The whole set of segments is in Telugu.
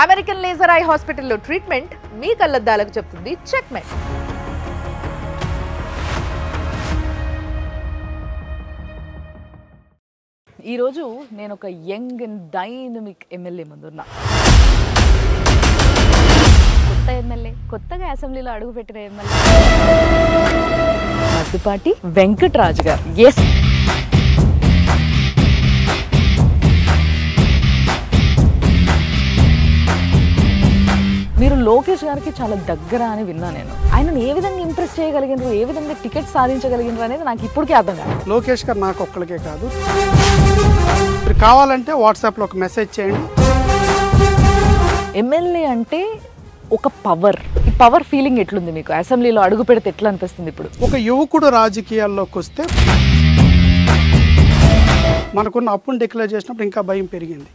అమెరికన్ లేజర్ ఐ హాస్పిటల్లో ట్రీట్మెంట్ మీ కళ్ళద్దాలకు చెప్తుంది చెక్మెట్. ఈరోజు నేను ఒక యంగ్ అండ్ డైనమిక్ ఎమ్మెల్యే ముందున్నా. కొత్త ఎమ్మెల్యే, కొత్తగా అసెంబ్లీలో అడుగుపెట్టిన ఎమ్మెల్యే మద్దుపాటి వెంకటరాజు గారు. ఎస్, మీరు లోకేష్ గారికి చాలా దగ్గర అని విన్నా నేను. ఆయనను ఏ విధంగా ఇంప్రెస్ చేయగలిగినారు, ఏ విధంగా టికెట్ సాధించగలిగినారు అనేది నాకు ఇప్పటికీ అర్థం కాదు. లోకేష్ గారు నాకు ఒక్కరికే కాదు, మీరు కావాలంటే వాట్సాప్లో ఒక మెసేజ్ చేయండి. ఎమ్మెల్యే అంటే ఒక పవర్. ఈ పవర్ ఫీలింగ్ ఎట్లుంది మీకు? అసెంబ్లీలో అడుగు పెడితే ఎట్లా అనిపిస్తుంది ఇప్పుడు? ఒక యువకుడు రాజకీయాల్లోకి వస్తే మనకున్న అప్పును డిక్లేర్ చేసినప్పుడు ఇంకా భయం పెరిగింది.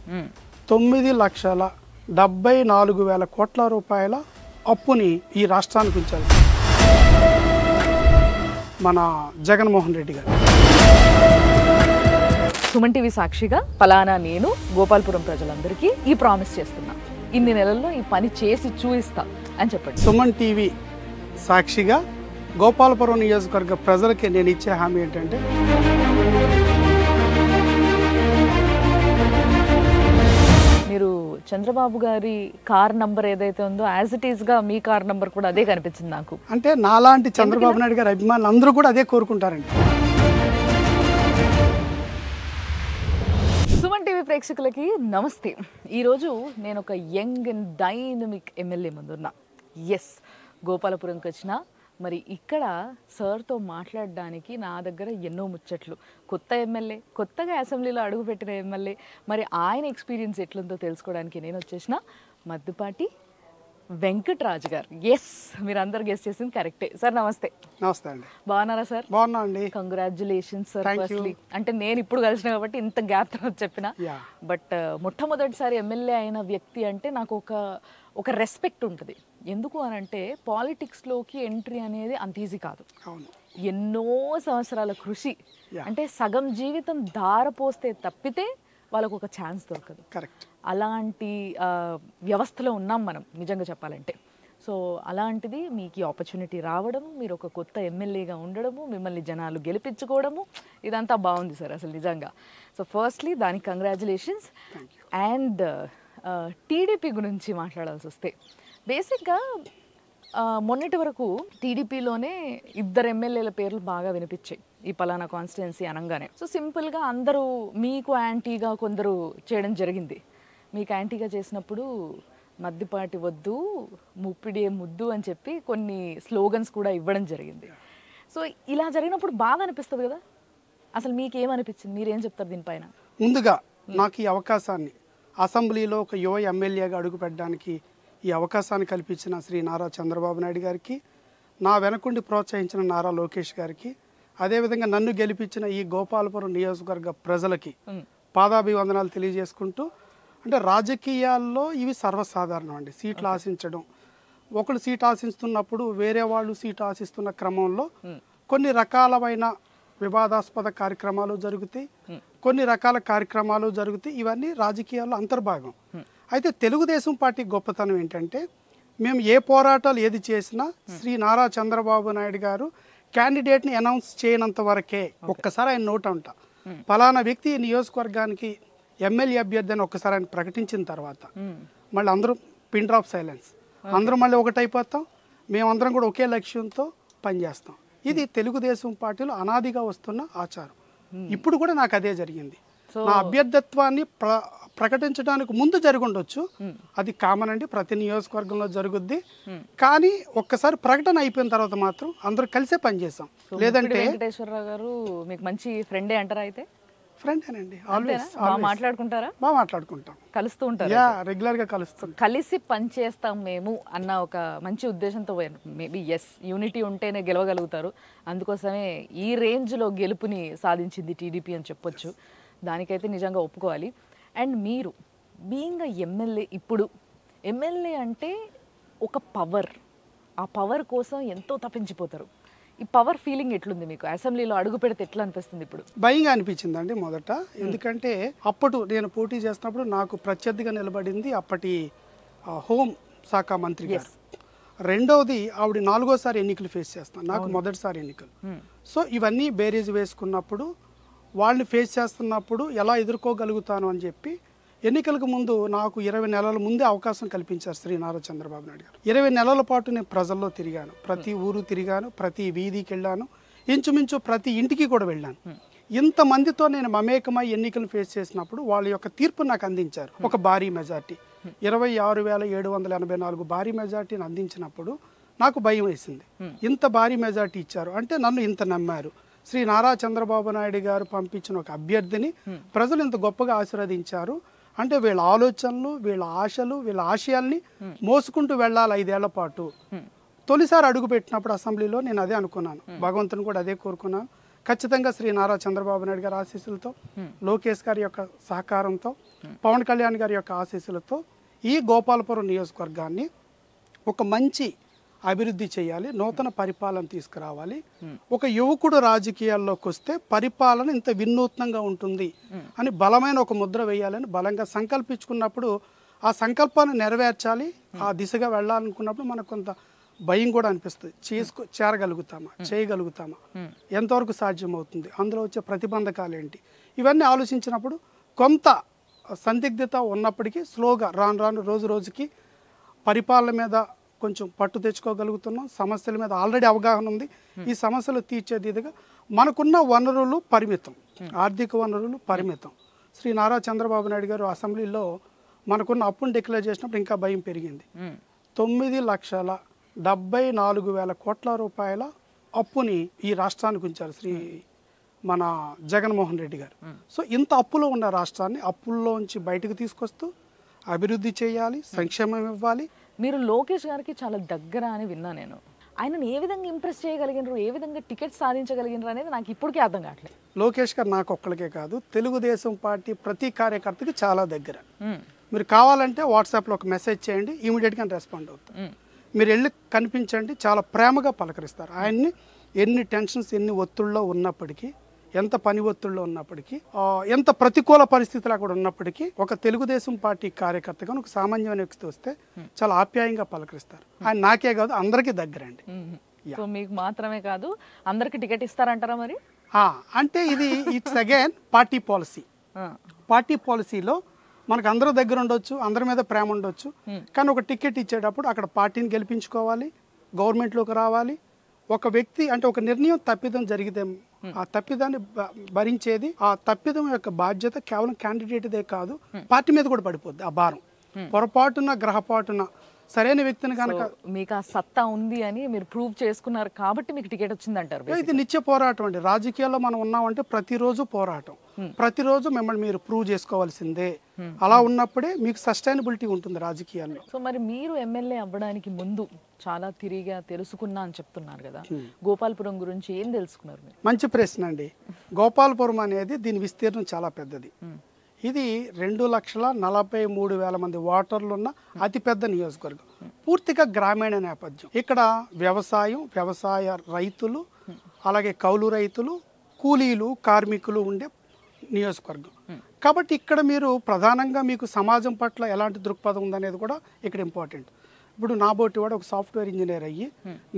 9,74,000 కోట్ల రూపాయల అప్పుని ఈ రాష్ట్రానికి ఉంచాలి మన జగన్మోహన్ రెడ్డి గారు. సుమన్ టీవీ సాక్షిగా ఫలానా నేను గోపాల్పురం ప్రజలందరికీ ఈ ప్రామిస్ చేస్తున్నా, ఇన్ని నెలల్లో ఈ పని చేసి చూపిస్తా అని చెప్పండి. సుమన్ టీవీ సాక్షిగా గోపాలపురం నియోజకవర్గ ప్రజలకి నేను ఇచ్చే హామీ ఏంటంటే, మీరు చంద్రబాబు గారి కార్ నంబర్ ఏదైతే ఉందో యాజ్ ఇట్ ఈస్ గా మీ కార్ నంబర్ కూడా అదే కనిపించింది నాకు. అంటే నాలాంటి చంద్రబాబు నాయుడు గారి అభిమానులు అందరూ కూడా అదే కోరుకుంటారండి. సుమన్ టీవీ ప్రేక్షకులకి నమస్తే. ఈరోజు నేను ఒక యంగ్ అండ్ డైనమిక్ ఎమ్మెల్యే ముందున్నా. ఎస్, గోపాలపురంకి వచ్చిన మరి ఇక్కడ సార్తో మాట్లాడడానికి నా దగ్గర ఎన్నో ముచ్చట్లు. కొత్త ఎమ్మెల్యే, కొత్తగా అసెంబ్లీలో అడుగుపెట్టిన ఎమ్మెల్యే, మరి ఆయన ఎక్స్పీరియన్స్ ఎట్లుందో తెలుసుకోవడానికి నేను వచ్చేసిన మద్దుపాటి వెంకటరాజు గారు. ఎస్, మీరు అందరు గెస్ట్ చేసింది కరెక్టే. సార్ నమస్తే. నమస్తే అండి. బాగున్నారా సార్? బాగున్నా అండి. Congratulations sir. ఫస్ట్లీ అంటే నేను ఇప్పుడు కలిసిన కాబట్టి ఇంత గ్యాప్ తర్వాత చెప్పిన, బట్ మొట్టమొదటిసారి ఎమ్మెల్యే అయిన వ్యక్తి అంటే నాకు ఒక రెస్పెక్ట్ ఉంటుంది. ఎందుకు అని అంటే పాలిటిక్స్లోకి ఎంట్రీ అనేది అంత ఈజీ కాదు. ఎన్నో సంవత్సరాల కృషి, అంటే సగం జీవితం ధారపోస్తే తప్పితే వాళ్ళకు ఒక ఛాన్స్ దొరకదు. కరెక్ట్. అలాంటి వ్యవస్థలో ఉన్నాం మనం నిజంగా చెప్పాలంటే. సో అలాంటిది మీకు ఈ ఆపర్చునిటీ రావడము, మీరు ఒక కొత్త ఎమ్మెల్యేగా ఉండడము, మిమ్మల్ని జనాలు గెలిపించుకోవడము, ఇదంతా బాగుంది సార్ అసలు నిజంగా. సో ఫస్ట్లీ దానికి కంగ్రాచులేషన్స్. అండ్ టీడీపీ గురించి మాట్లాడాల్సి వస్తే, బేసిక్గా మొన్నటి వరకు టీడీపీలోనే 2 ఎమ్మెల్యేల పేర్లు బాగా వినిపించాయి ఈ పలానా కాన్స్టిట్యున్సీ అనగానే. సో సింపుల్గా అందరూ మీకు యాంటీగా కొందరు చేయడం జరిగింది. మీకు యాంటీగా చేసినప్పుడు మద్దిపాటి వద్దు, ముప్పిడే ముద్దు అని చెప్పి కొన్ని స్లోగన్స్ కూడా ఇవ్వడం జరిగింది. సో ఇలా జరిగినప్పుడు బాగా అనిపిస్తుంది కదా, అసలు మీకేమనిపించింది? మీరేం చెప్తారు దీనిపైన? ముందుగా నాకు ఈ అవకాశాన్ని, అసెంబ్లీలో ఒక యువ ఎమ్మెల్యేగా అడుగుపెట్టడానికి ఈ అవకాశాన్ని కల్పించిన శ్రీ నారా చంద్రబాబు నాయుడు గారికి, నా వెనకుండి ప్రోత్సహించిన నారా లోకేష్ గారికి, అదేవిధంగా నన్ను గెలిపించిన ఈ గోపాలపురం నియోజకవర్గ ప్రజలకి పాదాభివందనాలు తెలియజేసుకుంటూ, అంటే రాజకీయాల్లో ఇవి సర్వసాధారణం అండి. సీట్లు ఆశించడం, ఒకళ్ళు సీట్ ఆశిస్తున్నప్పుడు వేరే వాళ్ళు సీట్ ఆశిస్తున్న క్రమంలో కొన్ని రకాలమైన వివాదాస్పద కార్యక్రమాలు జరుగుతాయి, కొన్ని రకాల కార్యక్రమాలు జరుగుతాయి. ఇవన్నీ రాజకీయాల్లో అంతర్భాగం. అయితే తెలుగుదేశం పార్టీ గొప్పతనం ఏంటంటే, మేము ఏ పోరాటాలు ఏది చేసినా శ్రీ నారా చంద్రబాబు నాయుడు గారు క్యాండిడేట్ని అనౌన్స్ చేయనంత వరకే. ఒక్కసారి ఆయన నోట్ అంట పలానా వ్యక్తి నియోజకవర్గానికి ఎమ్మెల్యే అభ్యర్థి అని ఒక్కసారి ఆయన ప్రకటించిన తర్వాత మళ్ళీ అందరూ పిన్ డ్రాప్ సైలెన్స్, అందరం మళ్ళీ ఒకటైపోతాం, మేమందరం కూడా ఒకే లక్ష్యంతో పనిచేస్తాం. ఇది తెలుగుదేశం పార్టీలో అనాదిగా వస్తున్న ఆచారం. ఇప్పుడు కూడా నాకు అదే జరిగింది. నా అభ్యర్థత్వాన్ని ప్రకటించడానికి ముందు జరిగి ఉండొచ్చు, అది కామన్ అండి, ప్రతి నియోజకవర్గంలో జరుగుద్ది. కానీ ఒక్కసారి ప్రకటన అయిపోయిన తర్వాత మాత్రం అందరూ కలిసే పనిచేసాం. లేదంటే వెంకటేశ్వరరావు గారు మీకు మంచి ఫ్రెండే అంటారా? అయితే ఫ్రెండేనండి, ఆల్వేస్ మాట్లాడుకుంటారా? బాగా మాట్లాడుకుంటాం, కలుస్తూ ఉంటారు, రెగ్యులర్గా కలుస్తాం. కలిసి పనిచేస్తాం మేము అన్న ఒక మంచి ఉద్దేశంతో పోయాను. మేబీ ఎస్, యూనిటీ ఉంటేనే గెలవగలుగుతారు. అందుకోసమే ఈ రేంజ్లో గెలుపుని సాధించింది టీడీపీ అని చెప్పొచ్చు. దానికైతే నిజంగా ఒప్పుకోవాలి. అండ్ మీరు బీయింగ్ ఎమ్మెల్యే, ఇప్పుడు ఎమ్మెల్యే అంటే ఒక పవర్, ఆ పవర్ కోసం ఎంతో తప్పించిపోతారు. ఈ పవర్ ఫీలింగ్ ఎట్లుంది మీకు? అసెంబ్లీలో అడుగు పెడితే ఎట్లా అనిపిస్తుంది ఇప్పుడు? భయంగా అనిపించిందండి మొదట. ఎందుకంటే అప్పుడు నేను పోటీ చేస్తున్నప్పుడు నాకు ప్రత్యర్థిగా నిలబడింది అప్పటి హోం శాఖ మంత్రి గారు. రెండవది ఆవిడ 4వ ఎన్నికలు ఫేస్ చేస్తాను, నాకు మొదటిసారి ఎన్నికలు. సో ఇవన్నీ బేరీజ్ వేసుకున్నప్పుడు వాళ్ళని ఫేస్ చేస్తున్నప్పుడు ఎలా ఎదుర్కోగలుగుతాను అని చెప్పి ఎన్నికలకు ముందు నాకు 20 నెలల ముందే అవకాశం కల్పించారు శ్రీ నారా చంద్రబాబు నాయుడు గారు. 20 నెలల పాటు నేను ప్రజల్లో తిరిగాను, ప్రతి ఊరు తిరిగాను, ప్రతి వీధికి వెళ్ళాను, ఇంచుమించు ప్రతి ఇంటికి కూడా వెళ్ళాను. ఇంతమందితో నేను మమేకమై ఎన్నికలను ఫేస్ చేసినప్పుడు వాళ్ళ యొక్క తీర్పు నాకు అందించారు. ఒక భారీ మెజార్టీ 26,784 భారీ మెజార్టీని అందించినప్పుడు నాకు భయం వేసింది. ఇంత భారీ మెజార్టీ ఇచ్చారు అంటే నన్ను ఇంత నమ్మారు. శ్రీ నారా చంద్రబాబు నాయుడు గారు పంపించిన ఒక అభ్యర్థిని ప్రజలు ఇంత గొప్పగా ఆశీర్వదించారు అంటే వీళ్ళ ఆలోచనలు, వీళ్ళ ఆశలు, వీళ్ళ ఆశయాల్ని మోసుకుంటూ వెళ్ళాలి 5 ఏళ్ల పాటు. తొలిసారి అడుగు పెట్టినప్పుడు అసెంబ్లీలో నేను అదే అనుకున్నాను, భగవంతుని కూడా అదే కోరుకున్నాను. ఖచ్చితంగా శ్రీ నారా చంద్రబాబు నాయుడు గారి ఆశీస్సులతో, లోకేష్ గారి యొక్క సహకారంతో, పవన్ కళ్యాణ్ గారి యొక్క ఆశీస్సులతో ఈ గోపాలపురం నియోజకవర్గాన్ని ఒక మంచి అభివృద్ధి చేయాలి, నూతన పరిపాలన తీసుకురావాలి. ఒక యువకుడు రాజకీయాల్లోకి వస్తే పరిపాలన ఇంత వినూత్నంగా ఉంటుంది అని బలమైన ఒక ముద్ర వేయాలని బలంగా సంకల్పించుకున్నప్పుడు ఆ సంకల్పాన్ని నెరవేర్చాలి, ఆ దిశగా వెళ్ళాలనుకున్నప్పుడు మనకు కొంత భయం కూడా అనిపిస్తుంది. చేరగలుగుతామా, చేయగలుగుతామా, ఎంతవరకు సాధ్యమవుతుంది, అందులో వచ్చే ప్రతిబంధకాలు ఏంటి, ఇవన్నీ ఆలోచించినప్పుడు కొంత సందిగ్ధత ఉన్నప్పటికీ స్లోగా రాను రోజు రోజుకి పరిపాలన మీద కొంచెం పట్టు తెచ్చుకోగలుగుతున్నాం. సమస్యల మీద ఆల్రెడీ అవగాహన ఉంది. ఈ సమస్యలు తీర్చేదిగా మనకున్న వనరులు పరిమితం, ఆర్థిక వనరులు పరిమితం. శ్రీ నారా చంద్రబాబు నాయుడు గారు అసెంబ్లీలో మనకున్న అప్పును డిక్లేర్ చేసినప్పుడు ఇంకా భయం పెరిగింది. 9,74,000 కోట్ల రూపాయల అప్పుని ఈ రాష్ట్రానికి ఉంచారు మన జగన్మోహన్ రెడ్డి గారు. సో ఇంత అప్పులో ఉన్న రాష్ట్రాన్ని అప్పుల్లోంచి బయటకు తీసుకొస్తూ అభివృద్ధి చేయాలి, సంక్షేమం ఇవ్వాలి. మీరు లోకేష్ గారికి చాలా దగ్గర అని విన్నా నేను. ఆయనను ఏ విధంగా ఇంప్రెస్ చేయగలిగినారు, ఏ విధంగా టికెట్ సాధించగలిగినారు అనేది నాకు ఇప్పటికీ అర్థం కావట్లేదు. లోకేష్ గారు నాకు ఒక్కడికే కాదు, తెలుగుదేశం పార్టీ ప్రతి కార్యకర్తకి చాలా దగ్గర. మీరు కావాలంటే వాట్సాప్లో ఒక మెసేజ్ చేయండి, ఇమీడియట్గా రెస్పాండ్ అవుతారు. మీరు వెళ్ళి కనిపించండి, చాలా ప్రేమగా పలకరిస్తారు. ఆయన్ని ఎన్ని టెన్షన్స్, ఎన్ని ఒత్తిళ్ళలో ఉన్నప్పటికీ, ఎంత పని ఒత్తిళ్ళలో ఉన్నప్పటికీ, ఎంత ప్రతికూల పరిస్థితులు అక్కడ ఉన్నప్పటికీ ఒక తెలుగుదేశం పార్టీ కార్యకర్తగా ఒక సామాన్యమైన వ్యక్తి వస్తే చాలా ఆప్యాయంగా పలకరిస్తారు. ఆయన నాకే కాదు అందరికీ దగ్గరండి. సో మీకు మాత్రమే కాదు అందరికి టికెట్ ఇస్తారంటారా మరి? అంటే ఇది it's again party policy. Party పాలసీలో మనకు అందరూ దగ్గర ఉండొచ్చు, అందరి మీద ప్రేమ ఉండొచ్చు, కానీ ఒక టికెట్ ఇచ్చేటప్పుడు అక్కడ పార్టీని గెలిపించుకోవాలి, గవర్నమెంట్లోకి రావాలి. ఒక వ్యక్తి అంటే ఒక నిర్ణయం తప్పిదం జరిగితే ఆ తప్పిదాన్ని భరించేది, ఆ తప్పిదం యొక్క బాధ్యత కేవలం క్యాండిడేట్దే కాదు, పార్టీ మీద కూడా పడిపోద్ది ఆ భారం. పొరపాటున గ్రహపాటున సరైన వ్యక్తిని కనుక మీకు ఆ సత్తా ఉంది అని మీరు ప్రూవ్ చేసుకున్నారు కాబట్టి మీకు టికెట్ వచ్చింది అంటారు. ఇది నిత్య పోరాటం అండి. రాజకీయాల్లో మనం ఉన్నామంటే ప్రతిరోజు పోరాటం, ప్రతిరోజు మిమ్మల్ని మీరు ప్రూవ్ చేసుకోవాల్సిందే. అలా ఉన్నప్పుడే మీకు సస్టైనబిలిటీ ఉంటుంది రాజకీయాల్లో. సో మరి మీరు ఎమ్మెల్యే అవ్వడానికి ముందు చాలా తిరిగా తెలుసుకున్నా అని చెప్తున్నారు కదా, గోపాలపురం గురించి ఏం తెలుసుకున్నారు? మంచి ప్రశ్న అండి. గోపాలపురం అనేది దీని విస్తీర్ణం చాలా పెద్దది. ఇది 2,43,000 మంది ఓటర్లు ఉన్న అతిపెద్ద నియోజకవర్గం. పూర్తిగా గ్రామీణ నేపథ్యం. ఇక్కడ వ్యవసాయ రైతులు, అలాగే కౌలు రైతులు, కూలీలు, కార్మికులు ఉండే నియోజకవర్గం. కాబట్టి ఇక్కడ మీరు ప్రధానంగా మీకు సమాజం పట్ల ఎలాంటి దృక్పథం ఉందనేది కూడా ఇక్కడ ఇంపార్టెంట్. ఇప్పుడు నాబోటి వాడు ఒక సాఫ్ట్వేర్ ఇంజనీర్ అయ్యి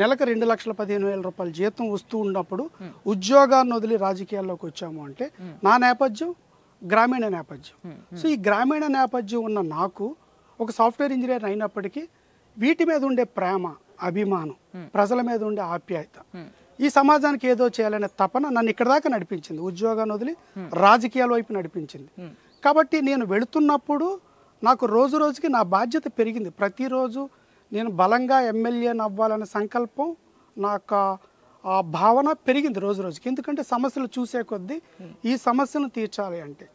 నెలకు 2,15,000 రూపాయల జీతం వస్తూ ఉన్నప్పుడు ఉద్యోగాన్ని వదిలి రాజకీయాల్లోకి వచ్చాము అంటే నా నేపథ్యం గ్రామీణ నేపథ్యం. సో ఈ గ్రామీణ నేపథ్యం ఉన్న నాకు ఒక సాఫ్ట్వేర్ ఇంజనీర్ అయినప్పటికీ వీటి మీద ఉండే ప్రేమ, అభిమానం, ప్రజల మీద ఉండే ఆప్యాయత, ఈ సమాజానికి ఏదో చేయాలనే తపన నన్ను ఇక్కడ దాకా నడిపించింది. ఉద్యోగాన్ని వదిలి రాజకీయాల వైపు నడిపించింది. కాబట్టి నేను వెళుతున్నప్పుడు నాకు రోజు రోజుకి నా బాధ్యత పెరిగింది. ప్రతిరోజు నేను బలంగా ఎమ్మెల్యేని అవ్వాలనే సంకల్పం, నాకు ఆ భావన పెరిగింది రోజు రోజుకి. ఎందుకంటే సమస్యలు చూసే కొద్దీ ఈ సమస్యను తీర్చాలి అంటే,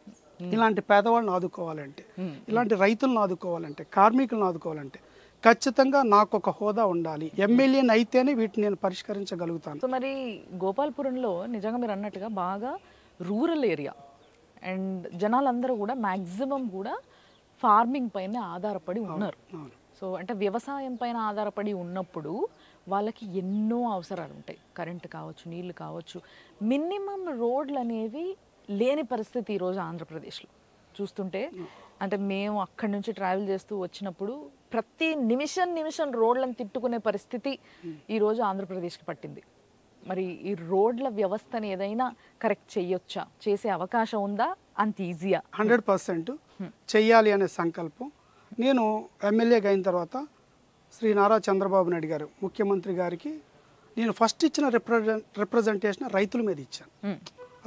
ఇలాంటి పేదవాళ్ళని ఆదుకోవాలంటే, ఇలాంటి రైతులను ఆదుకోవాలంటే, కార్మికులను ఆదుకోవాలంటే ఖచ్చితంగా నాకు ఒక హోదా ఉండాలి. ఎమ్మెల్యేని అయితేనే వీటిని నేను పరిష్కరించగలుగుతాను. సో మరి గోపాలపురంలో నిజంగా మీరు అన్నట్టుగా బాగా రూరల్ ఏరియా అండ్ జనాలందరూ కూడా మ్యాక్సిమం కూడా ఫార్మింగ్ పైన ఆధారపడి ఉన్నారు. సో అంటే వ్యవసాయం పైన ఆధారపడి ఉన్నప్పుడు వాళ్ళకి ఎన్నో అవసరాలు ఉంటాయి. కరెంటు కావచ్చు, నీళ్లు కావచ్చు, మినిమం రోడ్లు అనేవి లేని పరిస్థితి ఈరోజు ఆంధ్రప్రదేశ్లో చూస్తుంటే. అంటే మేము అక్కడి నుంచి ట్రావెల్ చేస్తూ వచ్చినప్పుడు ప్రతి నిమిషం నిమిషం రోడ్లను తిట్టుకునే పరిస్థితి ఈరోజు ఆంధ్రప్రదేశ్కి పట్టింది. మరి ఈ రోడ్ల వ్యవస్థని ఏదైనా కరెక్ట్ చేయొచ్చా, చేసే అవకాశం ఉందా, అంత ఈజీయా? 100% చెయ్యాలి అనే సంకల్పం. నేను ఎమ్మెల్యేగా అయిన తర్వాత శ్రీ నారా చంద్రబాబు నాయుడు గారు ముఖ్యమంత్రి గారికి నేను ఫస్ట్ ఇచ్చిన రిప్రజెంటేషన్ రైతుల మీద ఇచ్చాను,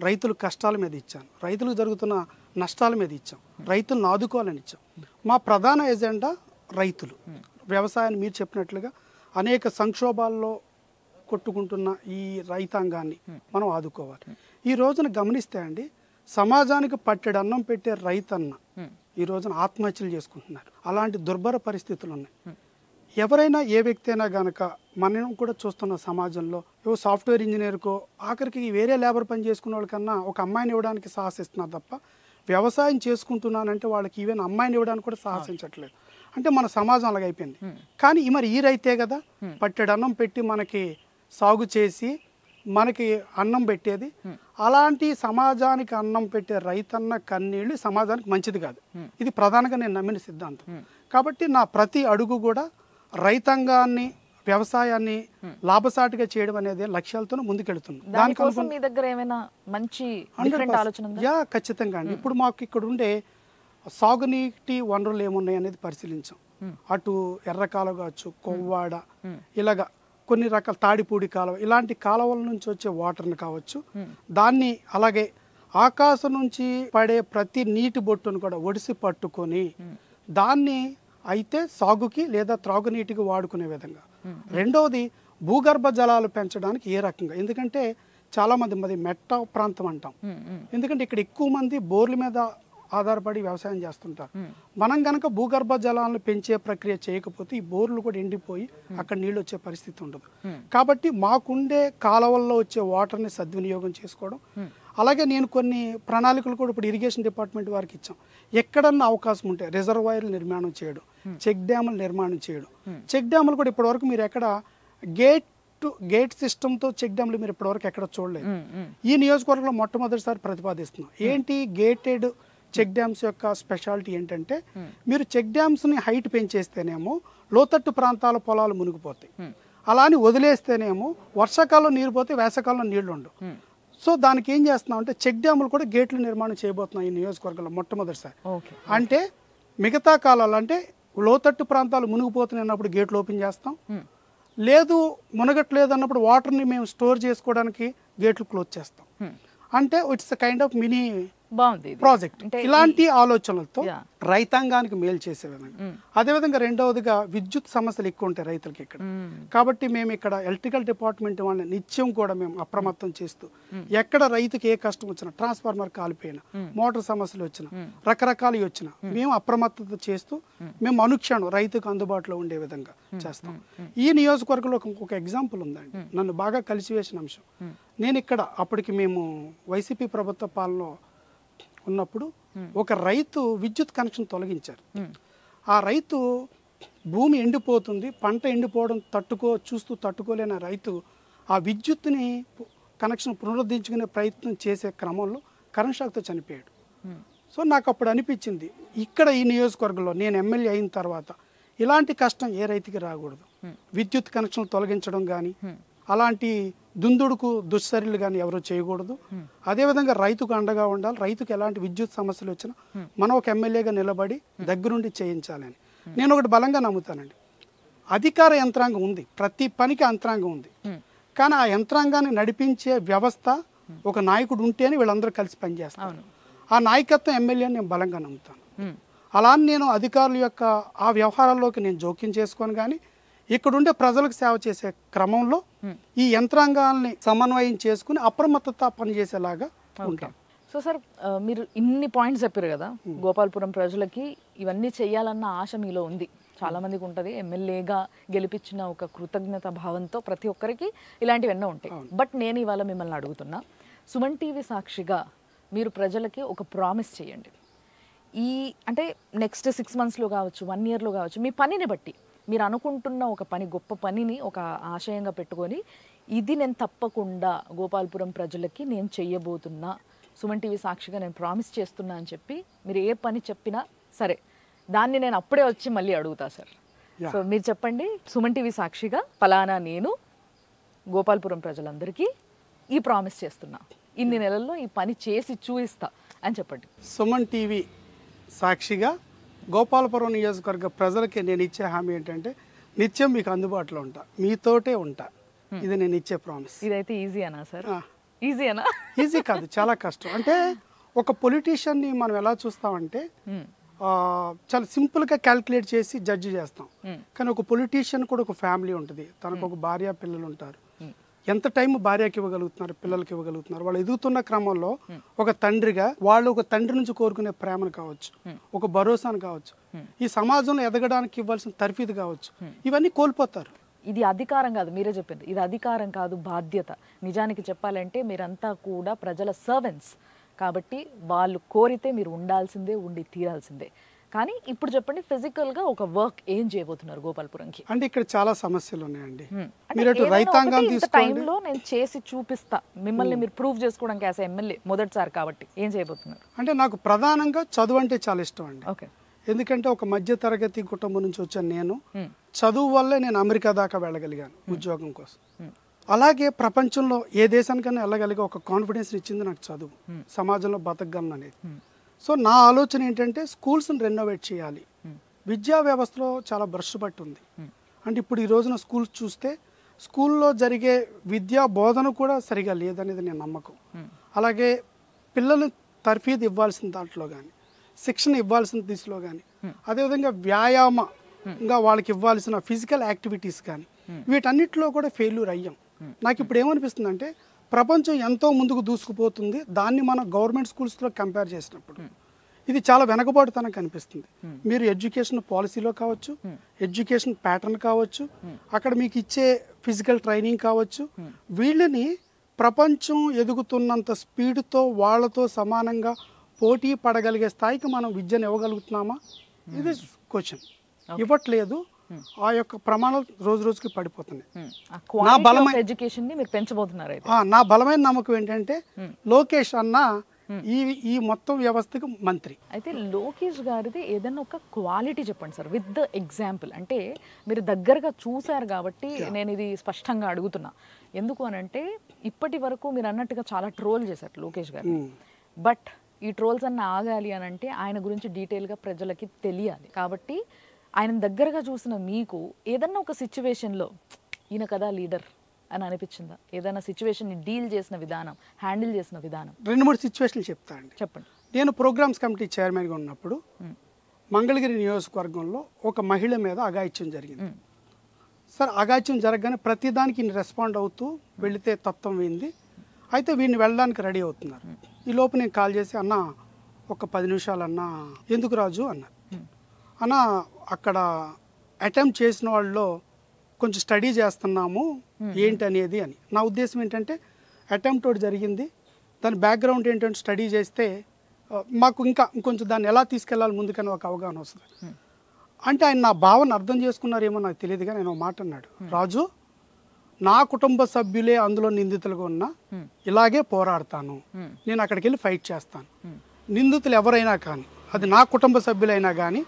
రైతుల కష్టాల మీద ఇచ్చాను, రైతులకు జరుగుతున్న నష్టాల మీద ఇచ్చాం, రైతులను ఆదుకోవాలని ఇచ్చాం. మా ప్రధాన ఎజెండా రైతులు. వ్యవసాయాన్ని మీరు చెప్పినట్లుగా అనేక సంక్షోభాల్లో కొట్టుకుంటున్న ఈ రైతాంగాన్ని మనం ఆదుకోవాలి. ఈ రోజున గమనిస్తే అండి, సమాజానికి పట్టెడు అన్నం పెట్టే రైతన్న ఈ రోజున ఆత్మహత్యలు చేసుకుంటున్నారు. అలాంటి దుర్భర పరిస్థితులు ఉన్నాయి. ఎవరైనా ఏ వ్యక్తి అయినా కనుక మనం కూడా చూస్తున్న సమాజంలో ఏవో సాఫ్ట్వేర్ ఇంజనీర్కో ఆఖరికి వేరే లేబర్ పని చేసుకునే వాళ్ళకన్నా ఒక అమ్మాయిని ఇవ్వడానికి సాహసిస్తున్నారు తప్ప వ్యవసాయం చేసుకుంటున్నానంటే వాళ్ళకి ఈవెన్ అమ్మాయిని ఇవ్వడానికి కూడా సాహసించట్లేదు. అంటే మన సమాజం అలాగ అయిపోయింది. కానీ మరి ఈ రైతే కదా పట్టెడు అన్నం పెట్టి మనకి సాగు చేసి మనకి అన్నం పెట్టేది. అలాంటి సమాజానికి అన్నం పెట్టే రైతన్న కన్నీళ్ళు సమాజానికి మంచిది కాదు. ఇది ప్రధానంగా నేను నమ్మిన సిద్ధాంతం. కాబట్టి నా ప్రతి అడుగు కూడా రైతాంగాన్ని వ్యవసాయాన్ని లాభసాటిగా చేయడం అనేది లక్ష్యాలతో ముందుకెళ్తుంది. దానికోసం మీ దగ్గర ఏమైనా మంచి డిఫరెంట్ ఆలోచన ఉందా? ఖచ్చితంగా అండి. ఇప్పుడు మాకు ఇక్కడ ఉండే సాగునీటి వనరులు ఏమున్నాయి అనేది పరిశీలించాం. అటు ఎర్ర కాలువ కావచ్చు, కొవ్వాడ, ఇలాగా కొన్ని రకాల తాడిపూడి కాలువ, ఇలాంటి కాలువల నుంచి వచ్చే వాటర్ని కావచ్చు, దాన్ని అలాగే ఆకాశం నుంచి పడే ప్రతి నీటి బొట్టును కూడా ఒడిసి పట్టుకొని దాన్ని అయితే సాగుకి లేదా త్రాగునీటికి వాడుకునే విధంగా. రెండవది భూగర్భ జలాలు పెంచడానికి ఏ రకంగా, ఎందుకంటే చాలామంది మాది మెట్ట ప్రాంతం అంటాం, ఎందుకంటే ఇక్కడ ఎక్కువ మంది బోర్ల మీద ఆధారపడి వ్యవసాయం చేస్తుంటారు. మనం కనుక భూగర్భ జలాలను పెంచే ప్రక్రియ చేయకపోతే ఈ బోర్లు కూడా ఎండిపోయి అక్కడ నీళ్ళు వచ్చే పరిస్థితి ఉండదు. కాబట్టి మాకుండే కాలువల్లో వచ్చే వాటర్ని సద్వినియోగం చేసుకోవడం. అలాగే నేను కొన్ని ప్రణాళికలు కూడా ఇప్పుడు ఇరిగేషన్ డిపార్ట్మెంట్ వారికి ఇచ్చాం. ఎక్కడన్నా అవకాశం ఉంటే రిజర్వాయర్లు నిర్మాణం చేయడం, చెక్ డ్యాములు నిర్మాణం చేయడం. చెక్ డ్యాములు కూడా ఇప్పటివరకు మీరు ఎక్కడ గేట్ సిస్టమ్తో చెక్ డ్యాములు మీరు ఇప్పటివరకు ఎక్కడ చూడలేదు. ఈ నియోజకవర్గంలో మొట్టమొదటిసారి ప్రతిపాదిస్తున్నాం. ఏంటి గేటెడ్ చెక్ డ్యామ్స్ యొక్క స్పెషాలిటీ ఏంటంటే, మీరు చెక్ డ్యామ్స్ని హైట్ పెంచేస్తేనేమో లోతట్టు ప్రాంతాల పొలాలు మునిగిపోతాయి, అలా అని వదిలేస్తేనేమో వర్షాకాలం నీరు పోతే వేసవకాలంలో నీళ్లు ఉండవు. సో దానికి ఏం చేస్తున్నాం అంటే చెక్ డ్యాములు కూడా గేట్లు నిర్మాణం చేయబోతున్నాం ఈ నియోజకవర్గంలో మొట్టమొదటిసారి. అంటే మిగతా కాలాలు అంటే లోతట్టు ప్రాంతాలు మునిగిపోతున్నాయన్నప్పుడు గేట్లు ఓపెన్ చేస్తాం, లేదు మునగట్లేదు అన్నప్పుడు వాటర్ని మేము స్టోర్ చేసుకోవడానికి గేట్లు క్లోజ్ చేస్తాం. అంటే it's kind of mini project. ఇలాంటి ఆలోచనలతో రైతాంగానికి మేలు చేసే విధంగా. అదేవిధంగా రెండవదిగా విద్యుత్ సమస్యలు ఎక్కువ ఉంటాయి రైతులకి ఇక్కడ. కాబట్టి మేము ఇక్కడ ఎలక్ట్రికల్ డిపార్ట్మెంట్ వాళ్ళని నిత్యం కూడా మేము అప్రమత్తం చేస్తూ ఎక్కడ రైతుకి ఏ కష్టం వచ్చినా, ట్రాన్స్ఫార్మర్ కాలిపోయినా, మోటార్ సమస్యలు వచ్చినా, రకరకాలు వచ్చినా మేము అప్రమత్తత చేస్తూ మేము అనుక్షణం రైతుకు అందుబాటులో ఉండే విధంగా చేస్తాం. ఈ నియోజకవర్గంలో ఒక ఎగ్జాంపుల్ ఉందండి, నన్ను బాగా కలిసివేసిన అంశం. నేను ఇక్కడ అప్పటికి మేము వైసీపీ ప్రభుత్వ పాలనలో ఉన్నప్పుడు ఒక రైతు విద్యుత్ కనెక్షన్ తొలగించారు. ఆ రైతు భూమి ఎండిపోతుంది, పంట ఎండిపోవడం చూస్తూ తట్టుకోలేని రైతు ఆ విద్యుత్ని కనెక్షన్ పునరుద్ధరించుకునే ప్రయత్నం చేసే క్రమంలో కరెంట్ షాక్తో చనిపోయాడు. సో నాకు అప్పుడు అనిపించింది, ఇక్కడ ఈ నియోజకవర్గంలో నేను ఎమ్మెల్యే అయిన తర్వాత ఇలాంటి కష్టం ఏ రైతుకి రాకూడదు. విద్యుత్ కనెక్షన్లు తొలగించడం కానీ, అలాంటి దుందుడుకు దుశ్చర్యలు కానీ ఎవరు చేయకూడదు. అదేవిధంగా రైతుకు అండగా ఉండాలి. రైతుకు ఎలాంటి విద్యుత్ సమస్యలు వచ్చినా మనం ఒక ఎమ్మెల్యేగా నిలబడి దగ్గరుండి చేయించాలని నేను ఒకటి బలంగా నమ్ముతానండి. అధికార యంత్రాంగం ఉంది, ప్రతి పనికి యంత్రాంగం ఉంది, కానీ ఆ యంత్రాంగాన్ని నడిపించే వ్యవస్థ ఒక నాయకుడు ఉంటేనే వీళ్ళందరూ కలిసి పనిచేస్తారు. ఆ నాయకత్వం ఎమ్మెల్యేని నేను బలంగా నమ్ముతాను. అలా నేను అధికారుల యొక్క ఆ వ్యవహారాల్లోకి నేను జోక్యం చేసుకొని కానీ ఇక్కడుండే ప్రజలకు సేవ చేసే క్రమంలో ఈ యంత్రాంగాల్ని సమన్వయం చేసుకుని అప్రమత్తత పనిచేసేలాగా ఉంటాం. సో సార్, మీరు ఇన్ని పాయింట్స్ చెప్పారు కదా, గోపాలపురం ప్రజలకి ఇవన్నీ చేయాలన్న ఆశ మీలో ఉంది, చాలా మందికి ఉంటుంది. ఎమ్మెల్యేగా గెలిపించిన ఒక కృతజ్ఞత భావంతో ప్రతి ఒక్కరికి ఇలాంటివి ఎన్నో ఉంటాయి. బట్ నేను ఇవాళ మిమ్మల్ని అడుగుతున్నా, సుమన్ టీవీ సాక్షిగా మీరు ప్రజలకి ఒక ప్రామిస్ చేయండి. అంటే నెక్స్ట్ 6 monthsలో కావచ్చు, 1 yearలో కావచ్చు, మీ పనిని బట్టి మీరు అనుకుంటున్న ఒక పని, గొప్ప పనిని ఒక ఆశయంగా పెట్టుకొని ఇది నేను తప్పకుండా గోపాలపురం ప్రజలకి నేను చెయ్యబోతున్నా, సుమన్ టీవీ సాక్షిగా నేను ప్రామిస్ చేస్తున్నా అని చెప్పి మీరు ఏ పని చెప్పినా సరే దాన్ని నేను అప్పుడే వచ్చి మళ్ళీ అడుగుతా సార్. సో మీరు చెప్పండి, సుమన్ టీవీ సాక్షిగా ఫలానా నేను గోపాల్పురం ప్రజలందరికీ ఈ ప్రామిస్ చేస్తున్నా, ఇన్ని నెలల్లో ఈ పని చేసి చూపిస్తా అని చెప్పండి. సుమన్ టీవీ సాక్షిగా గోపాలపురం నియోజకవర్గ ప్రజలకి నేను ఇచ్చే హామీ ఏంటంటే నిత్యం మీకు అందుబాటులో ఉంటా, మీతోటే ఉంటా. ఇది నేను ఇచ్చే ప్రామిస్. ఇదైతే ఈజీ అనా సార్? ఈజీనా? ఈజీ కాదు, చాలా కష్టం. అంటే ఒక పొలిటీషియన్ని మనం ఎలా చూస్తామంటే చాలా సింపుల్గా క్యాల్కులేట్ చేసి జడ్జి చేస్తాం. కానీ ఒక పొలిటీషియన్ కూడా ఒక ఫ్యామిలీ ఉంటుంది, తనకు ఒక భార్య పిల్లలు ఉంటారు. ఎంత టైం భార్యకి ఇవ్వగలుగుతున్నారు, పిల్లలకి ఇవ్వగలుగుతున్నారు. వాళ్ళు ఎదుగుతున్న క్రమంలో ఒక తండ్రిగా వాళ్ళు ఒక తండ్రి నుంచి కోరుకునే ప్రేమను కావచ్చు, ఒక భరోసాను కావచ్చు, ఈ సమాజంలో ఎదగడానికి ఇవ్వాల్సిన తర్ఫీదు కావచ్చు, ఇవన్నీ కోల్పోతారు. ఇది అధికారం కాదు, మీరే చెప్పింది, ఇది అధికారం కాదు, బాధ్యత. నిజానికి చెప్పాలంటే మీరంతా కూడా ప్రజల సర్వెంట్స్ కాబట్టి వాళ్ళు కోరితే మీరు ఉండాల్సిందే, ఉండి తీరాల్సిందే. కానీ ఇప్పుడు చెప్పండి, ఫిజికల్గా ఒక వర్క్ ఏం చేయబోతున్నారు గోపాల్పురంకి? అంటే ఇక్కడ చాలా సమస్యలు ఉన్నాయండి. మీరు రైతాంగాన్ని తీసుకోండి, టైంలో నేను చేసి చూపిస్తా, మిమ్మల్ని మీరు ప్రూవ్ చేసుకోవడానికి యాస్ ఎమ్మెల్యే మొదటిసారి కాబట్టి ఏం చేయబోతున్నారు? అంటే నాకు ప్రధానంగా చదువు అంటే చాలా ఇష్టం అండి. ఓకే. ఎందుకంటే ఒక మధ్య తరగతి కుటుంబం నుంచి వచ్చాను నేను. చదువు వల్లే నేను అమెరికా దాకా వెళ్ళగలిగాను ఉద్యోగం కోసం. అలాగే ప్రపంచంలో ఏ దేశానికైనా వెళ్ళగలిగే ఒక కాన్ఫిడెన్స్ ఇచ్చింది నాకు చదువు, సమాజంలో బతకగలను అనేది. సో నా ఆలోచన ఏంటంటే స్కూల్స్ని రెనోవేట్ చేయాలి. విద్యా వ్యవస్థలో చాలా భ్రష్టు పట్టి ఉంది. అంటే ఇప్పుడు ఈ రోజున స్కూల్స్ చూస్తే స్కూల్లో జరిగే విద్యా బోధన కూడా సరిగా లేదనేది నేను నమ్మకం. అలాగే పిల్లలు తర్ఫీదు ఇవ్వాల్సిన దాంట్లో కానీ, శిక్షణ ఇవ్వాల్సిన దిశలో కానీ, అదేవిధంగా వ్యాయామంగా వాళ్ళకి ఇవ్వాల్సిన ఫిజికల్ యాక్టివిటీస్ కానీ, వీటన్నిటిలో కూడా ఫెయిల్యూర్ అయ్యాం. నాకు ఇప్పుడు ఏమనిపిస్తుంది అంటే ప్రపంచం ఎంతో ముందుకు దూసుకుపోతుంది, దాన్ని మనం గవర్నమెంట్ స్కూల్స్లో కంపేర్ చేసినప్పుడు ఇది చాలా వెనకబాటుతనం కనిపిస్తుంది. మీరు ఎడ్యుకేషన్ పాలసీలో కావచ్చు, ఎడ్యుకేషన్ ప్యాటర్న్ కావచ్చు, అక్కడ మీకు ఇచ్చే ఫిజికల్ ట్రైనింగ్ కావచ్చు, వీళ్ళని ప్రపంచం ఎదుగుతున్నంత స్పీడ్తో వాళ్ళతో సమానంగా పోటీ పడగలిగే స్థాయికి మనం విద్యను ఇవ్వగలుగుతున్నామా? ఇది క్వశ్చన్. ఇవ్వట్లేదు. ఆ యొక్క ప్రమాణాలు రోజు రోజుకి పడిపోతున్నాయి. నా బలమైన ఎడ్యుకేషన్ ని మీరు పెంచబోతున్నారు. నా బలమైన నమ్మకం ఏంటంటే లోకేష్ అన్న ఈ మొత్తం వ్యవస్థకు మంత్రి. అయితే లోకేష్ గారిది ఏదైనా ఒక క్వాలిటీ చెప్పండి సార్, విత్ ద ఎగ్జాంపుల్. అంటే మీరు దగ్గరగా చూశారు కాబట్టి నేను ఇది స్పష్టంగా అడుగుతున్నా. ఎందుకు అనంటే ఇప్పటి వరకు మీరు అన్నట్టుగా చాలా ట్రోల్ చేశారు లోకేష్ గారు. బట్ ఈ ట్రోల్స్ అన్న ఆగాలి అని అంటే ఆయన గురించి డీటెయిల్గా ప్రజలకి తెలియాలి. కాబట్టి ఆయన దగ్గరగా చూసిన మీకు ఏదన్నా ఒక సిచ్యువేషన్లో ఈయన కదా లీడర్ అని అనిపించిందా? ఏదైనా సిచ్యువేషన్ని డీల్ చేసిన విధానం, హ్యాండిల్ చేసిన విధానం? 2-3 సిచ్యువేషన్లు చెప్తా అండి. చెప్పండి. నేను ప్రోగ్రామ్స్ కమిటీ చైర్మన్గా ఉన్నప్పుడు మంగళగిరి నియోజకవర్గంలో ఒక మహిళ మీద అఘాయిత్యం జరిగింది. సార్ అఘాయిత్యం జరగగానే ప్రతిదానికి ఈయన రెస్పాండ్ అవుతూ వెళితే తత్వం వింది. అయితే వీడిని వెళ్ళడానికి రెడీ అవుతున్నారు. ఈ లోపు నేను కాల్ చేసి, అన్న ఒక 10 నిమిషాలు అన్న. ఎందుకు రాజు అన్న. అన్న అక్కడ అటెంప్ట్ చేసిన వాళ్ళలో కొంచెం స్టడీ చేస్తున్నాము ఏంటి అనేది అని. నా ఉద్దేశం ఏంటంటే అటెంప్ట్ ఒకటి జరిగింది, దాని బ్యాక్గ్రౌండ్ ఏంటంటే స్టడీ చేస్తే మాకు ఇంకా ఇంకొంచెం దాన్ని ఎలా తీసుకెళ్ళాలి ముందుకని ఒక అవగాహన వస్తుంది. అంటే ఆయన నా భావన అర్థం చేసుకున్నారేమో నాకు తెలియదు, కానీ నేను ఒక మాట అన్నాడు, రాజు నా కుటుంబ సభ్యులే అందులో నిందితులుగా ఉన్నా ఇలాగే పోరాడతాను, నేను అక్కడికి వెళ్ళి ఫైట్ చేస్తాను. నిందితులు ఎవరైనా కానీ, అది నా కుటుంబ సభ్యులైనా కానీ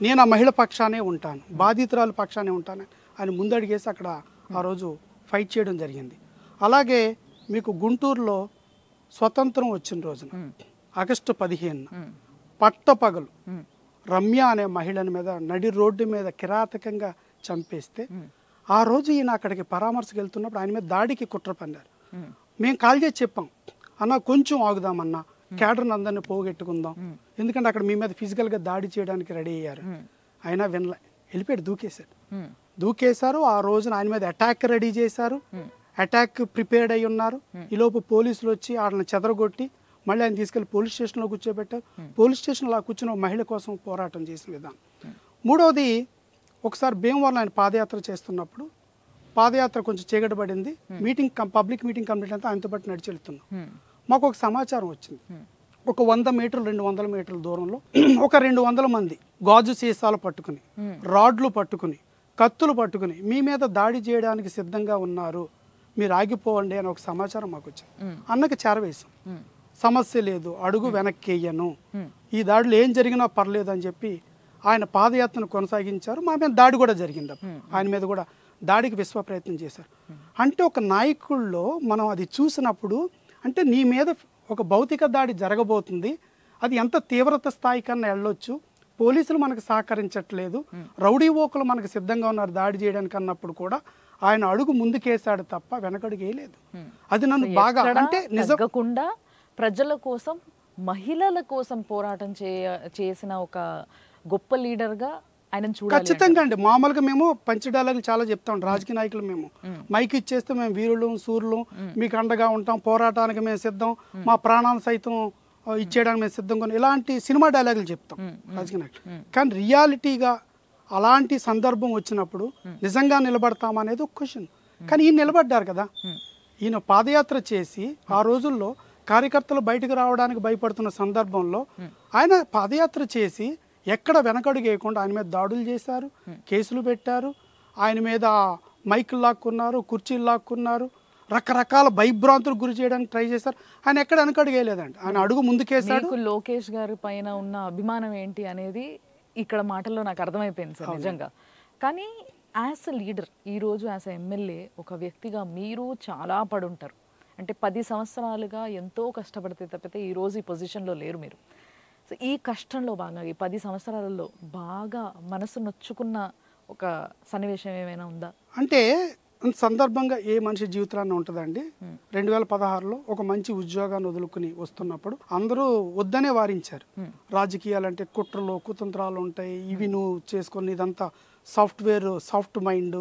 నేను ఆ మహిళ పక్షానే ఉంటాను, బాధితురాల పక్షానే ఉంటాను అని ముందడిగేసి అక్కడ ఆ రోజు ఫైట్ చేయడం జరిగింది. అలాగే మీకు గుంటూరులో స్వతంత్రం వచ్చిన రోజున ఆగస్టు 15 పట్టపగలు రమ్య అనే మహిళని మీద నడి రోడ్డు మీద కిరాతకంగా చంపేస్తే ఆ రోజు ఈయన అక్కడికి పరామర్శకు వెళ్తున్నప్పుడు ఆయన మీద దాడికి కుట్ర పన్నారు. మేము కాల్ చేసి చెప్పాం, అన్న కొంచెం ఆగుదామన్నా, క్యాడర్ని అందరినీ పోగొట్టుకుందాం, ఎందుకంటే అక్కడ మీ మీద ఫిజికల్గా దాడి చేయడానికి రెడీ అయ్యారు. అయినా వినలే, వెళ్ళిపోయాడు, దూకేశారు. ఆ రోజున ఆయన మీద అటాక్ రెడీ చేశారు, అటాక్ ప్రిపేర్డ్ అయి ఉన్నారు. ఈలోపు పోలీసులు వచ్చి వాళ్ళని చెదరగొట్టి మళ్ళీ ఆయన తీసుకెళ్లి పోలీస్ స్టేషన్లో కూర్చోబెట్టారు. పోలీస్ స్టేషన్లో కూర్చుని మహిళ కోసం పోరాటం చేసిన విధానం. మూడవది, ఒకసారి భీమవరం ఆయన పాదయాత్ర చేస్తున్నప్పుడు పాదయాత్ర కొంచెం చీకటి పడింది, పబ్లిక్ మీటింగ్ కంప్లీట్ అంతా ఆయనతో పాటు నడిచి వెళ్తున్నాం. మాకు ఒక సమాచారం వచ్చింది, ఒక 100 మీటర్లు 200 మీటర్ల దూరంలో ఒక 200 మంది గాజు సీసాలు పట్టుకుని, రాడ్లు పట్టుకుని, కత్తులు పట్టుకుని మీ మీద దాడి చేయడానికి సిద్ధంగా ఉన్నారు, మీరు ఆగిపోవండి అని ఒక సమాచారం మాకు వచ్చింది. అన్నకి చేరవేశాం, సమస్య లేదు, అడుగు వెనక్కి వెయ్యను, ఈ దాడిలో ఏం జరిగినా పర్లేదు అని చెప్పి ఆయన పాదయాత్రను కొనసాగించారు. మా మీద దాడి కూడా జరిగింది. ఆయన మీద కూడా దాడికి విశ్వ ప్రయత్నం చేశారు. అంటే ఒక నాయకుల్లో మనం అది చూసినప్పుడు అంటే నీ మీద ఒక భౌతిక దాడి జరగబోతుంది, అది ఎంత తీవ్రత స్థాయి కన్నా వెళ్ళొచ్చు, పోలీసులు మనకు సహకరించట్లేదు, రౌడీ ఓకులు మనకు సిద్ధంగా ఉన్నారు దాడి చేయడానికి అన్నప్పుడు కూడా ఆయన అడుగు ముందుకేశాడు తప్ప వెనకడుగు వేయలేదు. అది నన్ను బాగా అంటే నిజంగా ప్రజల కోసం మహిళల కోసం పోరాటం చేసిన ఒక గొప్ప లీడర్గా ఆయన చూడాలి. ఖచ్చితంగా అండి. మామూలుగా మేము పంచ డైలాగులు చాలా చెప్తాం రాజకీయ నాయకులు. మేము మైక్ ఇచ్చేస్తే మేము వీరులు సూర్యులు మీకు అండగా ఉంటాం, పోరాటానికి మేము సిద్ధం, మా ప్రాణాలు సైతం ఇచ్చేయడానికి మేము సిద్ధంగా ఉన్నాం, ఇలాంటి సినిమా డైలాగులు చెప్తాం రాజకీయ నాయకులు. కానీ రియాలిటీగా అలాంటి సందర్భం వచ్చినప్పుడు నిజంగా నిలబడతామనేది ఒక క్వశ్చన్. కానీ ఈయన నిలబడ్డారు కదా. ఈయన పాదయాత్ర చేసి ఆ రోజుల్లో కార్యకర్తలు బయటకు రావడానికి భయపడుతున్న సందర్భంలో ఆయన పాదయాత్ర చేసి ఎక్కడ వెనకడుగు వేయకుండా ఆయన మీద దాడులు చేశారు, కేసులు పెట్టారు, ఆయన మీద మైకులు లాక్కున్నారు, కుర్చీలు లాక్కున్నారు, రకరకాల భయభ్రాంతులకు గురి చేయడానికి ట్రై చేశారు. ఆయన ఎక్కడ వెనకడుగు వేయలేదండి, ఆయన అడుగు ముందుకేశాడు. లోకేష్ గారి పైన ఉన్న అభిమానం ఏంటి అనేది ఇక్కడ మాటల్లో నాకు అర్థమైపోయింది సార్ నిజంగా. కానీ యాజ్ ఎ లీడర్ ఈరోజు యాజ్ ఎ ఎమ్మెల్యే ఒక వ్యక్తిగా మీరు చాలా పడుంటారు. అంటే 10 సంవత్సరాలుగా ఎంతో కష్టపడితే తప్పితే ఈరోజు ఈ పొజిషన్లో లేరు మీరు. సో ఈ కష్టంలో భాగంగా ఈ 10 సంవత్సరాలలో బాగా మనసు నొచ్చుకున్న ఒక సన్నివేశం ఏమైనా ఉందా? అంటే సందర్భంగా ఏ మనిషి జీవితంలో ఉంటుందండి. 2016లో ఒక మంచి ఉద్యోగాన్ని వదులుకుని వస్తున్నప్పుడు అందరూ వద్దనే వారించారు. రాజకీయాలంటే కుట్రలు కుతంత్రాలు ఉంటాయి, ఇవి నువ్వు చేసుకొని ఇదంతా సాఫ్ట్వేర్ సాఫ్ట్ మైండ్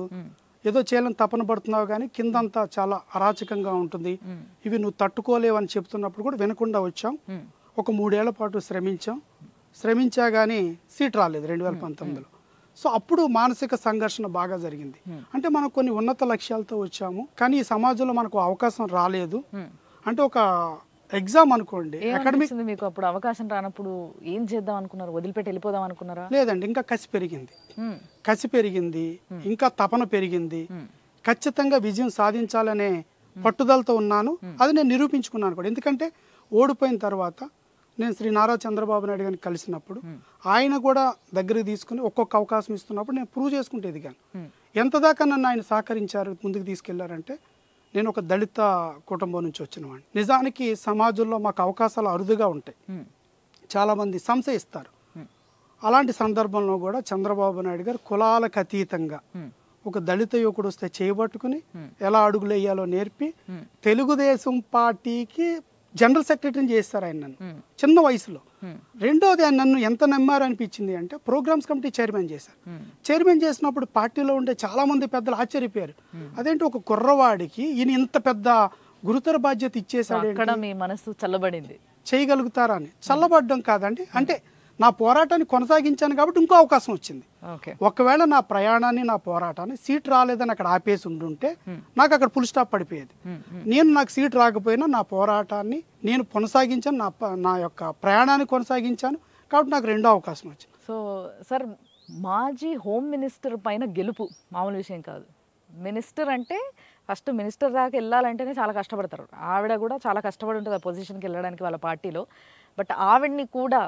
ఏదో చేయాలని తపన పడుతున్నావు కానీ కిందంతా చాలా అరాచకంగా ఉంటుంది, ఇవి నువ్వు తట్టుకోలేవని చెప్తున్నప్పుడు కూడా వినకుండా వచ్చాం. ఒక 3 ఏళ్ల పాటు శ్రమించా కానీ సీట్ రాలేదు 2019లో. సో అప్పుడు మానసిక సంఘర్షణ బాగా జరిగింది. అంటే మనం కొన్ని ఉన్నత లక్ష్యాలతో వచ్చాము కానీ ఈ సమాజంలో మనకు అవకాశం రాలేదు. అంటే ఒక ఎగ్జామ్ అనుకోండి, అకాడమిక్ మీకు అప్పుడు అవకాశం రానప్పుడు ఏం చేద్దాం అనుకున్నారు? వదిలిపెట్టి వెళ్ళిపోదాం అనుకున్నారా? లేదండి, ఇంకా కసి పెరిగింది, ఇంకా తపన పెరిగింది. ఖచ్చితంగా విజయం సాధించాలనే పట్టుదలతో ఉన్నాను. అది నేను నిరూపించుకున్నాను కూడా. ఎందుకంటే ఓడిపోయిన తర్వాత నేను శ్రీ నారా చంద్రబాబు నాయుడు గారిని కలిసినప్పుడు ఆయన కూడా దగ్గరికి తీసుకుని ఒక్కొక్క అవకాశం ఇస్తున్నప్పుడు నేను ప్రూవ్ చేసుకుంటే ఎదిగాను. ఎంత దాకా నన్ను ఆయన సహకరించారు, ముందుకు తీసుకెళ్లారంటే నేను ఒక దళిత కుటుంబం నుంచి వచ్చినవాడిని. నిజానికి సమాజంలో మాకు అవకాశాలు అరుదుగా ఉంటాయి, చాలామంది సంశయిస్తారు. అలాంటి సందర్భంలో కూడా చంద్రబాబు నాయుడు గారు కులాలకు అతీతంగా ఒక దళిత యువకుడు వస్తే చేయబట్టుకుని ఎలా అడుగులు వేయాలో నేర్పి తెలుగుదేశం పార్టీకి జనరల్ సెక్రటరీని చేస్తారు ఆయన నన్ను చిన్న వయసులో. రెండోది ఆయన నన్ను ఎంత నమ్మారు అనిపించింది అంటే ప్రోగ్రామ్స్ కమిటీ చైర్మన్ చేశారు. చైర్మన్ చేసినప్పుడు పార్టీలో ఉండే చాలా మంది పెద్దలు ఆశ్చర్యపోయారు, అదేంటి ఒక కుర్రవాడికి ఈయన ఇంత పెద్ద గురుతర బాధ్యత ఇచ్చేసాడు, మీ మనసు చల్లబడింది, చేయగలుగుతారా అని. చల్లబడ్డం కాదండి, అంటే నా పోరాటాన్ని కొనసాగించాను కాబట్టి ఇంకో అవకాశం వచ్చింది. ఒకవేళ నా ప్రయాణాన్ని నా పోరాటాన్ని సీట్ రాలేదని అక్కడ ఆపేసి ఉండుంటే నాకు అక్కడ ఫుల్ స్టాప్ పడిపోయేది. నాకు సీట్ రాకపోయినా నా పోరాటాన్ని నేను కొనసాగించాను, నా యొక్క ప్రయాణాన్ని కొనసాగించాను కాబట్టి నాకు రెండో అవకాశం వచ్చింది. సో సార్, మాజీ హోమ్ మినిస్టర్ పైన గెలుపు మామూలు విషయం కాదు. మినిస్టర్ అంటే ఫస్ట్ మినిస్టర్ దాకా వెళ్ళాలంటేనే చాలా కష్టపడతారు. ఆవిడ కూడా చాలా కష్టపడి ఉంటుంది ఆ పొజిషన్కి వెళ్ళడానికి వాళ్ళ పార్టీలో. బట్ ఆవిడ్ని కూడా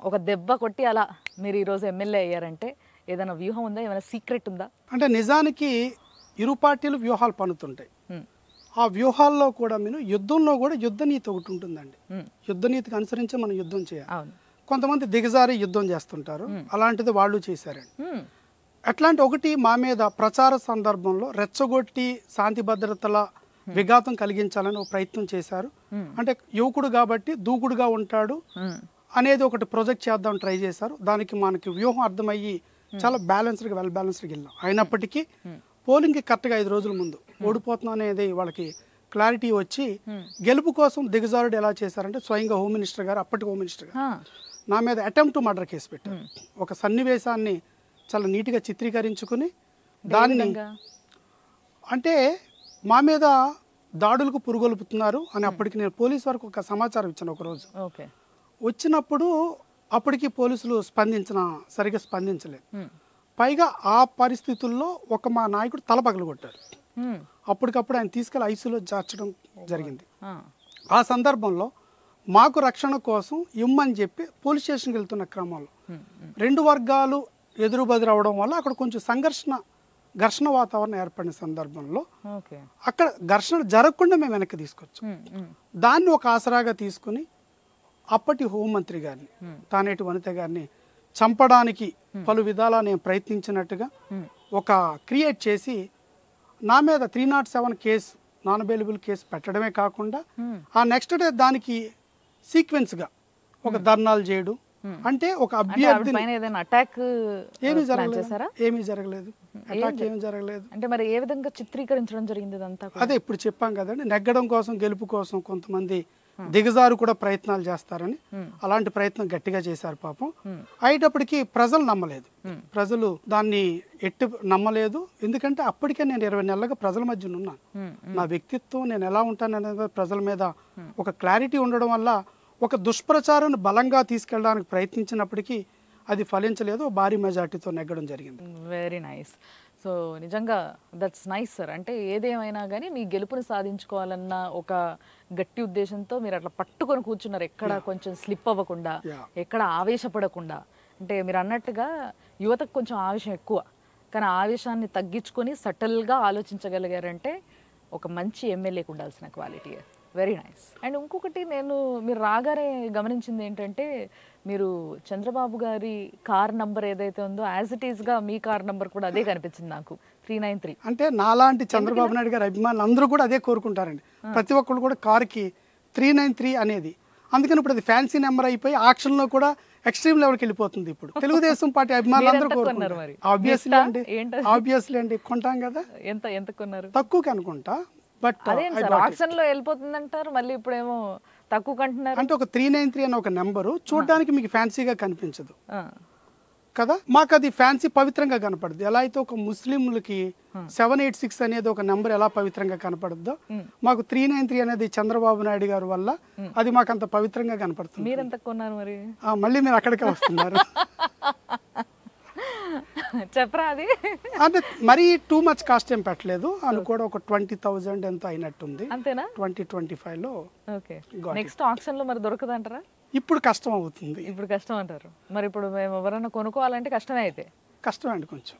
ఒక దెబ్బ కొట్టి అలా మీరు ఈరోజు ఎమ్మెల్యే అయ్యారంటే ఏదైనా వ్యూహం ఉందా, ఏమైనా సీక్రెట్ ఉందా? అంటే నిజానికి ఇరు పార్టీలు వ్యూహాలు పన్నుతుంటాయి. ఆ వ్యూహాల్లో కూడా యుద్ధంలో కూడా యుద్ధ నీతి ఒకటి ఉంటుందండి. యుద్ధ నీతికి అనుసరించి మనం యుద్ధం చేయాలి. కొంతమంది దిగజారి యుద్ధం చేస్తుంటారు, అలాంటిది వాళ్ళు చేశారండి. అట్లాంటి ఒకటి మా మీద ప్రచార సందర్భంలో రెచ్చగొట్టి శాంతి భద్రతల విఘాతం కలిగించాలని ఒక ప్రయత్నం చేశారు. అంటే యువకుడు కాబట్టి దూకుడుగా ఉంటాడు అనేది ఒకటి ప్రొజెక్ట్ చేద్దాం ట్రై చేశారు. దానికి మనకి వ్యూహం అర్థమయ్యి చాలా బ్యాలెన్స్డ్గా వెల్ బ్యాలెన్స్డ్గా వెళ్ళాం. అయినప్పటికీ పోలింగ్కి కరెక్ట్గా 5 రోజుల ముందు ఓడిపోతున్నాం అనేది వాళ్ళకి క్లారిటీ వచ్చి గెలుపు కోసం దిగజారుడు ఎలా చేశారంటే స్వయంగా హోమ్ మినిస్టర్ గారు, అప్పటి హోమ్ మినిస్టర్ గారు నా మీద అటెంప్ట్ టు మర్డర్ కేసు పెట్టారు. ఒక సన్నివేశాన్ని చాలా నీట్గా చిత్రీకరించుకుని దాన్ని అంటే మా మీద దాడులకు పురుగొలుపుతున్నారు అని అప్పటికి నేను పోలీసు వరకు ఒక సమాచారం ఇచ్చాను ఒకరోజు. వచ్చినప్పుడు అప్పటికి పోలీసులు సరిగా స్పందించలేదు. పైగా ఆ పరిస్థితుల్లో మా నాయకుడు తల పగలగొట్టారు. అప్పటికప్పుడు ఆయన తీసుకెళ్లి ఐసీలో చేర్చడం జరిగింది. ఆ సందర్భంలో మాకు రక్షణ కోసం ఇమ్మని చెప్పి పోలీస్ స్టేషన్కి వెళ్తున్న క్రమంలో రెండు వర్గాలు ఎదురు బెదురవడం వల్ల అక్కడ కొంచెం ఘర్షణ వాతావరణం ఏర్పడిన సందర్భంలో ఓకే. అక్కడ ఘర్షణ జరగకుండా మేము వెనక్కి తీసుకొచ్చాం. దాన్ని ఒక ఆసరాగా తీసుకుని అప్పటి హోంమంత్రి గారిని తానేటి వనిత గారిని చంపడానికి పలు విధాలా నేను ప్రయత్నించినట్టుగా ఒక క్రియేట్ చేసి నా మీద 307 కేసు నాన్ అవైలబుల్ కేసు పెట్టడమే కాకుండా ఆ నెక్స్ట్ డే దానికి సీక్వెన్స్గా ఒక ధర్నాలు చేయడం, అంటే ఒక అభ్యర్థి అటాక్ ఏమీ జరగలేదు, అటాక్ ఏమీ జరగలేదు. అంటే మరి ఏ విధంగా చిత్రీకరించడం జరిగింది ఇదంతా? అదే ఇప్పుడు చెప్పాం కదండి, నెగ్గడం కోసం గెలుపు కోసం కొంతమంది దిగజారు కూడా ప్రయత్నాలు చేస్తారని అలాంటి ప్రయత్నం గట్టిగా చేశారు పాపం. అయ్యేటప్పటికి ప్రజలు నమ్మలేదు, ప్రజలు దాన్ని నమ్మలేదు. ఎందుకంటే అప్పటికే నేను 20 నెలలుగా ప్రజల మధ్య ఉన్నాను. నా వ్యక్తిత్వం నేను ఎలా ఉంటాననేది ప్రజల మీద ఒక క్లారిటీ ఉండడం వల్ల ఒక దుష్ప్రచారాన్ని బలంగా తీసుకెళ్ళడానికి ప్రయత్నించినప్పటికీ అది ఫలించలేదు, భారీ మెజార్టీతో నెగ్గడం జరిగింది. Very nice. సో నిజంగా దట్స్ నైస్ సార్. అంటే ఏదేమైనా కానీ మీ గెలుపుని సాధించుకోవాలన్న ఒక గట్టి ఉద్దేశంతో మీరు అట్లా పట్టుకొని కూర్చున్నారు, ఎక్కడ కొంచెం స్లిప్ అవ్వకుండా, ఎక్కడ ఆవేశపడకుండా. అంటే మీరు అన్నట్టుగా యువతకు కొంచెం ఆవేశం ఎక్కువ, కానీ ఆవేశాన్ని తగ్గించుకొని సటల్గా ఆలోచించగలిగారంటే ఒక మంచి ఎమ్మెల్యేకి ఉండాల్సిన క్వాలిటీ. Very nice. అండ్ ఇంకొకటి మీరు రాగానే గమనించింది ఏంటంటే మీరు చంద్రబాబు గారి కార్ నంబర్ ఏదైతే ఉందో యాజ్ ఇట్ ఈస్గా మీ కార్ నంబర్ కూడా అదే కనిపించింది నాకు, 393. అంటే నాలాంటి చంద్రబాబు నాయుడు గారి అభిమానులు అందరూ కూడా అదే కోరుకుంటారండి. ప్రతి ఒక్కరు కూడా కార్కి 393 అనేది. అందుకని ఇప్పుడు అది ఫ్యాన్సీ నెంబర్ అయిపోయి ఆక్షన్లో కూడా ఎక్స్ట్రీమ్ లెవెల్కి వెళ్ళిపోతుంది. ఇప్పుడు తెలుగుదేశం పార్టీ అభిమానులు అందరూ కోరుకుంటారు. ఆబ్వియస్లీ అండి కొంటాం కదా. ఎంత కొన్నారు? తక్కువకి అనుకుంటా, బట్ ఆక్షన్ లో వెళ్ళిపోతుంది అంటారు, మళ్ళీ ఇప్పుడేమో తక్కువ కంటున్నారు. అంటే ఒక 393 అనే ఒక నెంబరు చూడడానికి మీకు ఫ్యాన్సీగా కనిపించదు కదా, మాకు అది ఫ్యాన్సీ పవిత్రంగా కనపడుతుంది. ఎలా అయితే ఒక ముస్లింలకి 786 అనేది ఒక నెంబర్ ఎలా పవిత్రంగా కనపడుద్దో, మాకు 393 అనేది చంద్రబాబు నాయుడు గారి వల్ల అది మాకు అంత పవిత్రంగా కనపడుతుంది. మీరు ఎంత కొన్నారు మరి? మళ్ళీ మీరు అక్కడికే వస్తున్నారు. చెప్పరా అది? అంటే మరీ టూ మచ్ కాస్ట్ ఏం పెట్టలేదు, అది కూడా ఒక 20,000 ఎంతో అయినట్టుంది. అంతేనా? 2025లో. ఓకే. నెక్స్ట్ ఆక్షన్ లో మరి దొరకదంటారా? ఇప్పుడు కష్టం అవుతుంది. ఇప్పుడు కష్టం అంటారు. మరి ఇప్పుడు మేము ఎవరైనా కొనుక్కోవాలంటే కష్టమే. అయితే కష్టమే అండి కొంచెం.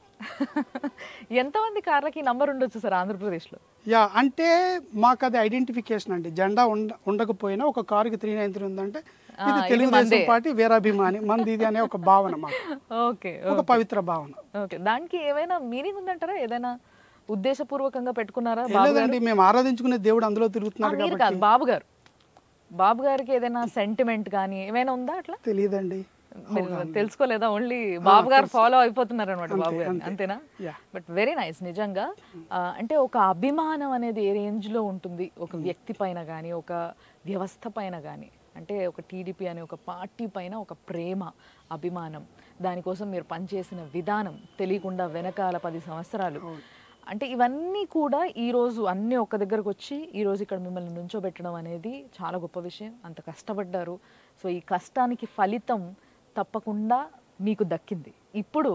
ఎంతమంది కార్లకి నంబర్ ఉండొచ్చు సార్ ఆంధ్రప్రదేశ్లో? అంటే మాకు అది ఐడెంటిఫికేషన్ అండి. జెండా ఉండకపోయినా ఒక కారుకి 393 ఉందంటే ఇది తెలుగుదేశం పార్టీ వీరాభిమాని మంది ఇది అనే ఒక భావన మాకు. ఓకే. ఒక పవిత్ర భావన. ఓకే. దానికి ఏమైనా మీనింగ్ ఉందంటారా? ఏదైనా ఉద్దేశపూర్వకంగా పెట్టుకున్నారా? లేదండి, మేము ఆరాధించుకునే దేవుడు అందులో తిరుగుతున్నారు కాబట్టి. బాబు గారికి ఏదైనా సెంటిమెంట్ కానీ ఏమైనా ఉందా? అట్లా తెలియదండి, తెలుసుకోలేదా? ఓన్లీ బాబు గారు ఫాలో అయిపోతున్నారు అనమాట బాబు గారు, అంతేనా? But very nice. నిజంగా అంటే ఒక అభిమానం అనేది ఏ రేంజ్ లో ఉంటుంది ఒక వ్యక్తి పైన కానీ ఒక వ్యవస్థ పైన కానీ, అంటే ఒక టీడీపీ అనే ఒక పార్టీ పైన ఒక ప్రేమ, అభిమానం, దానికోసం మీరు పనిచేసిన విధానం తెలియకుండా వెనకాల 10 సంవత్సరాలు, అంటే ఇవన్నీ కూడా ఈరోజు అన్నీ ఒక దగ్గరకు వచ్చి ఈరోజు ఇక్కడ మిమ్మల్ని నుంచోబెట్టడం అనేది చాలా గొప్ప విషయం. అంత కష్టపడ్డారు. సో ఈ కష్టానికి ఫలితం తప్పకుండా మీకు దక్కింది. ఇప్పుడు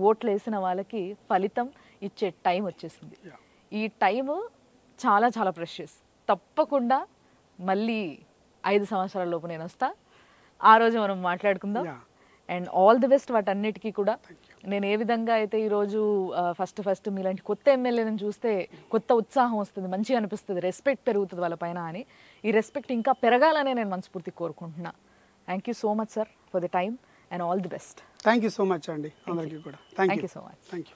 ఓట్లు వేసిన వాళ్ళకి ఫలితం ఇచ్చే టైం వచ్చేసింది. ఈ టైము చాలా చాలా ప్రెషియస్. తప్పకుండా మళ్ళీ 5 సంవత్సరాల లోపు నేను వస్తా, ఆ రోజు మనం మాట్లాడుకుందాం. అండ్ ఆల్ ది బెస్ట్ వాటన్నిటికీ కూడా. నేను ఏ విధంగా అయితే ఈరోజు ఫస్ట్ మీలాంటి కొత్త ఎమ్మెల్యేలను చూస్తే కొత్త ఉత్సాహం వస్తుంది, మంచిగా అనిపిస్తుంది, రెస్పెక్ట్ పెరుగుతుంది వాళ్ళ పైన అని. ఈ రెస్పెక్ట్ ఇంకా పెరగాలనే నేను మనస్ఫూర్తి కోరుకుంటున్నా. Thank you so much sir for the time and all the best. Thank you so much అండి అందరికీ కూడా. Thank you so much. Thank you.